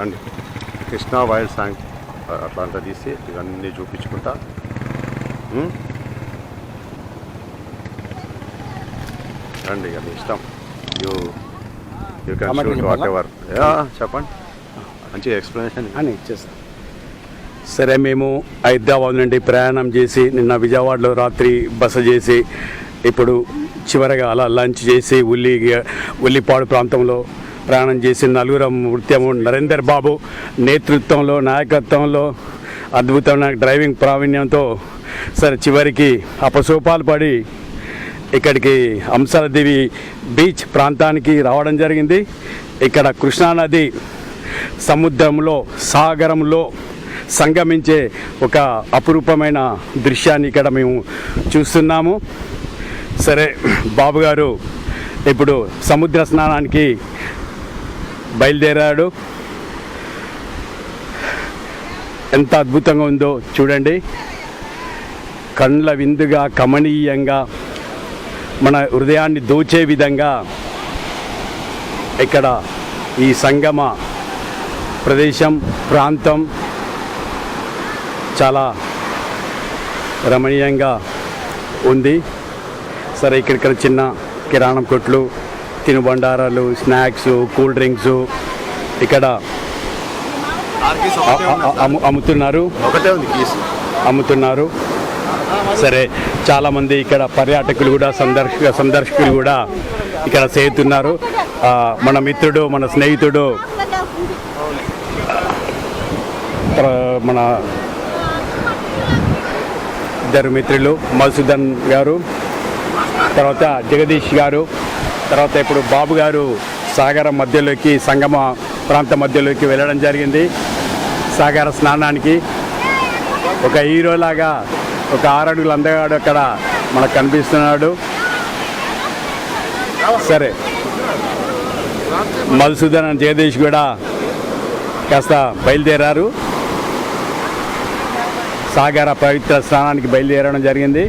అండి Krishna wild song అట్లా తీసి ఇవన్నీ చూపించుకుంటా రండి ఇక మీ ఇష్టం you can shoot what ever చెప్పండి మంచి ఎక్స్ప్లెనేషన్ అని ఇచ్చేస్తాం. సరే, మేము హైదరాబాద్ నుండి ప్రయాణం చేసి నిన్న విజయవాడలో రాత్రి బస చేసి ఇప్పుడు చివరగా అలా లంచ్ చేసి ఉల్లిపాడు ప్రాంతంలో ప్రయాణం చేసి నలుగురం నృత్యము నరేందర్ బాబు నేతృత్వంలో నాయకత్వంలో అద్భుతమైన డ్రైవింగ్ ప్రావీణ్యంతో సరే చివరికి అపసోపాలు పడి ఇక్కడికి హంసలదేవి బీచ్ ప్రాంతానికి రావడం జరిగింది. ఇక్కడ కృష్ణానది సముద్రంలో సాగరంలో సంగమించే ఒక అపురూపమైన దృశ్యాన్ని ఇక్కడ మేము చూస్తున్నాము. సరే, బాబు గారు ఇప్పుడు సముద్ర స్నానానికి బయలుదేరాడు. ఎంత అద్భుతంగా ఉందో చూడండి. కండ్ల విందుగా కమనీయంగా మన హృదయాన్ని దోచే విధంగా ఇక్కడ ఈ సంగమ ప్రదేశం ప్రాంతం చాలా రమణీయంగా ఉంది. సరే, ఇక్కడ చిన్న కిరాణం కొట్లు, తినుబండారాలు, స్నాక్స్, కూల్ డ్రింక్స్ ఇక్కడ అమ్ముతున్నారు. సరే, చాలామంది ఇక్కడ పర్యాటకులు కూడా సందర్శకులు కూడా ఇక్కడ చేరుతున్నారు. మన మిత్రుడు, మన స్నేహితుడు, మన ఇద్దరు మిత్రులు మధుసూదన్ గారు, తర్వాత జగదీష్ గారు, తర్వాత ఇప్పుడు బాబు గారు సాగరం మధ్యలోకి సంగమ ప్రాంత మధ్యలోకి వెళ్ళడం జరిగింది సాగర స్నానానికి. ఒక హీరోలాగా ఒక 6 అడుగుల అందగాడు అక్కడ మనకు కనిపిస్తున్నాడు. సరే, మధుసూదన్ అండ్ జగదీష్ కూడా కాస్త బయలుదేరారు, సాగర పవిత్ర స్నానానికి బయలుదేరడం జరిగింది.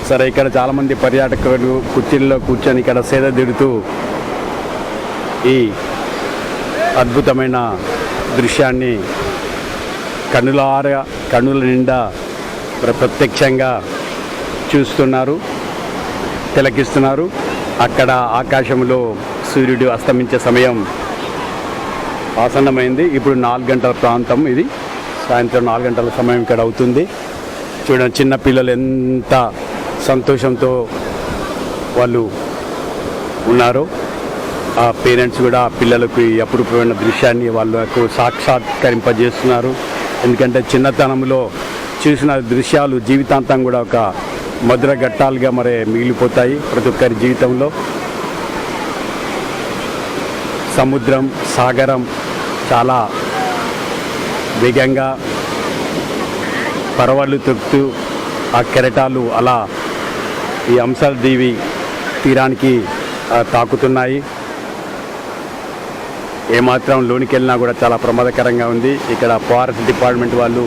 సరే, ఇక్కడ చాలామంది పర్యాటకులు కుర్చీల్లో కూర్చొని ఇక్కడ సేద తీరుతూ ఈ అద్భుతమైన దృశ్యాన్ని కన్నుల నిండా ప్రత్యక్షంగా చూస్తున్నారు, తిలకిస్తున్నారు. అక్కడ ఆకాశంలో సూర్యుడు అస్తమించే సమయం ఆసన్నమైంది. ఇప్పుడు 4 గంటల ప్రాంతం, ఇది సాయంత్రం 4 గంటల సమయం ఇక్కడ అవుతుంది. చూడండి, చిన్నపిల్లలు ఎంత సంతోషంతో వాళ్ళు ఉన్నారు. ఆ పేరెంట్స్ కూడా పిల్లలకు ఈ అపురూపమైన దృశ్యాన్ని వాళ్ళకు సాక్షాత్కరింపజేస్తున్నారు. ఎందుకంటే చిన్నతనంలో చూసిన దృశ్యాలు జీవితాంతం కూడా ఒక మధుర ఘట్టాలుగా మరి మిగిలిపోతాయి ప్రతి ఒక్కరి జీవితంలో. సముద్రం, సాగరం చాలా వేగంగా పరవళ్ళు తొక్కుతూ ఆ కెరటాలు అలా ఈ హంసలదేవి తీరానికి తాకుతున్నాయి. ఏమాత్రం లోనికి వెళ్ళినా కూడా చాలా ప్రమాదకరంగా ఉంది. ఇక్కడ ఫారెస్ట్ డిపార్ట్మెంట్ వాళ్ళు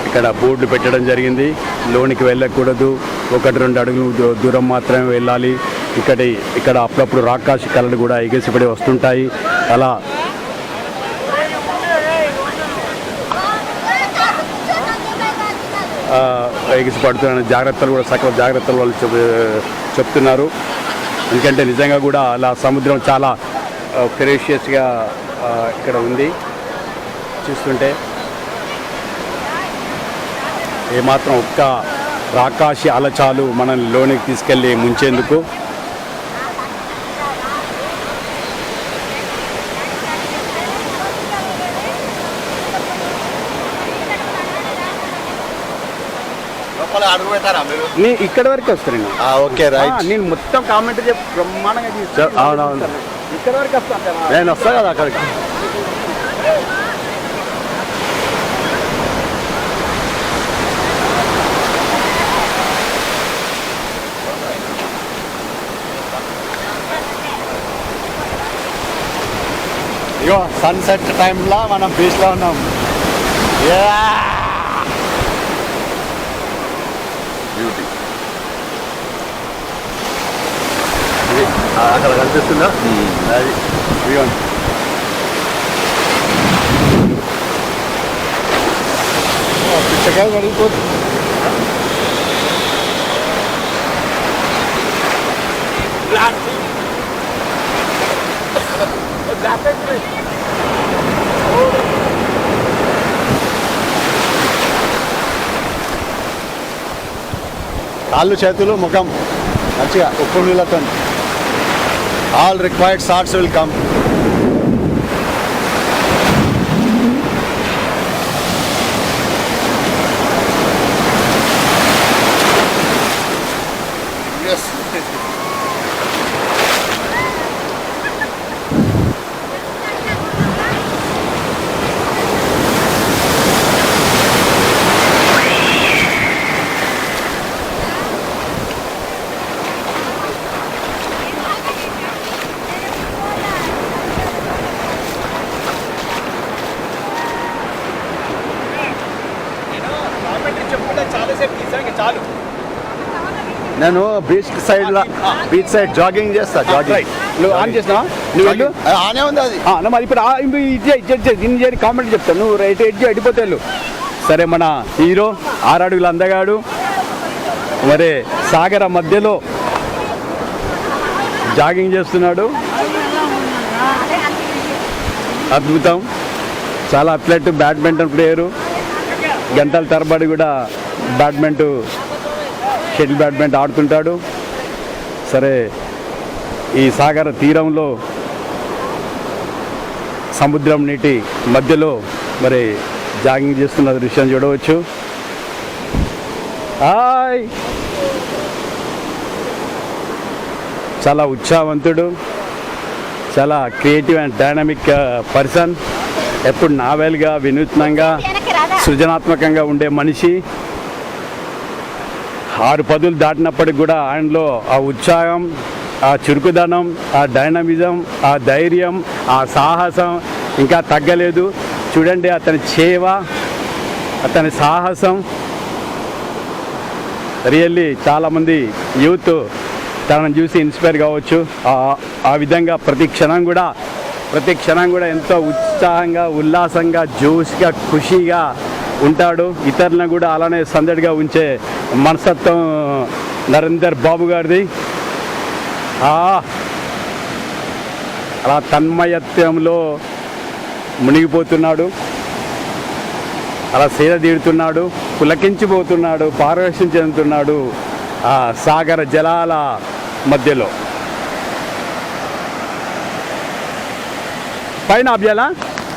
ఇక్కడ బోర్డులు పెట్టడం జరిగింది, లోనికి వెళ్ళకూడదు, 1-2 అడుగులు దూరం మాత్రమే వెళ్ళాలి. ఇక్కడ అప్పుడప్పుడు రాకాసి కళలు కూడా ఎగిసిపడి వస్తుంటాయి. అలా ఎగిసిపడుతున్న జాగ్రత్తలు కూడా సకల జాగ్రత్తలు వాళ్ళు చెప్తున్నారు. ఎందుకంటే నిజంగా కూడా అలా సముద్రం చాలా ఫెరేషియస్గా ఇక్కడ ఉంది. చూస్తుంటే ఏమాత్రం ఒక్క రాకాసి అలచాలు మనల్ని లోనికి తీసుకెళ్ళి ముంచేందుకు. ఇక్కడ వరకు వస్తాను. Okay, right. నేను మొత్తం కామెంట్ చెప్పి బ్రహ్మాండంగా తీసుకు. అవునవును, ఇక్కడ వరకు వస్తాను. నేను వస్తా కదా అక్కడికి. ఇగో సన్సెట్ టైంలో మనం బీచ్లో ఉన్నాం. బ్యూటీ అక్కడ కనిపిస్తుందా? అది పుచ్చకాయ కడిగిపోతుంది. కాళ్ళు చేతులు ముఖం మంచిగా ఉప్పు నీళ్ళతో all required shorts will come. నేను బీచ్ సైడ్ జాగింగ్ చేస్తా. జాగింగ్ నువ్వు ఆన్ చేసినావా? నువ్వు వెళ్ళు. ఆనే ఉంది అది. మరి ఇప్పుడు దీన్ని చేసి కామెంట్ చెప్తాను. నువ్వు రైట్ ఎడ్జ్ అడిపోతే వెళ్ళు. సరే, మన హీరో 6 అడుగుల అందగాడు మరి సాగర మధ్యలో జాగింగ్ చేస్తున్నాడు. అద్భుతం. చాలా అథ్లెట్, బ్యాడ్మింటన్ ప్లేయరు, గంటల తరబడి కూడా షటిల్ బ్యాడ్మింటన్ ఆడుతుంటాడు. సరే, ఈ సాగర తీరంలో సముద్రం నీటి మధ్యలో మరి జాగింగ్ చేస్తున్న దృశ్యం చూడవచ్చు. హాయ్, చాలా ఉత్సాహవంతుడు, చాలా క్రియేటివ్ అండ్ డైనమిక్ పర్సన్. ఎప్పుడు నావెల్గా, వినూత్నంగా, సృజనాత్మకంగా ఉండే మనిషి. 6 పదులు దాటినప్పటికి కూడా ఆయనలో ఆ ఉత్సాహం, ఆ చురుకుదనం, ఆ డైనమిజం, ఆ ధైర్యం, ఆ సాహసం ఇంకా తగ్గలేదు. చూడండి అతని చేవ, అతని సాహసం. రియల్లీ చాలామంది యూత్ తనను చూసి ఇన్స్పైర్ కావచ్చు. ఆ విధంగా ప్రతి క్షణం కూడా ఎంతో ఉత్సాహంగా, ఉల్లాసంగా, జోష్గా, ఖుషీగా ఉంటాడు. ఇతరులను కూడా అలానే సందడిగా ఉంచే మనస్తత్వం నరేందర్ బాబు గారిది. అలా తన్మయత్వంలో మునిగిపోతున్నాడు, అలా సేద తీరుతున్నాడు, పులకించిపోతున్నాడు, పారవశ్యం చెందుతున్నాడు ఆ సాగర జలాల మధ్యలో. పైన అభ్యాలా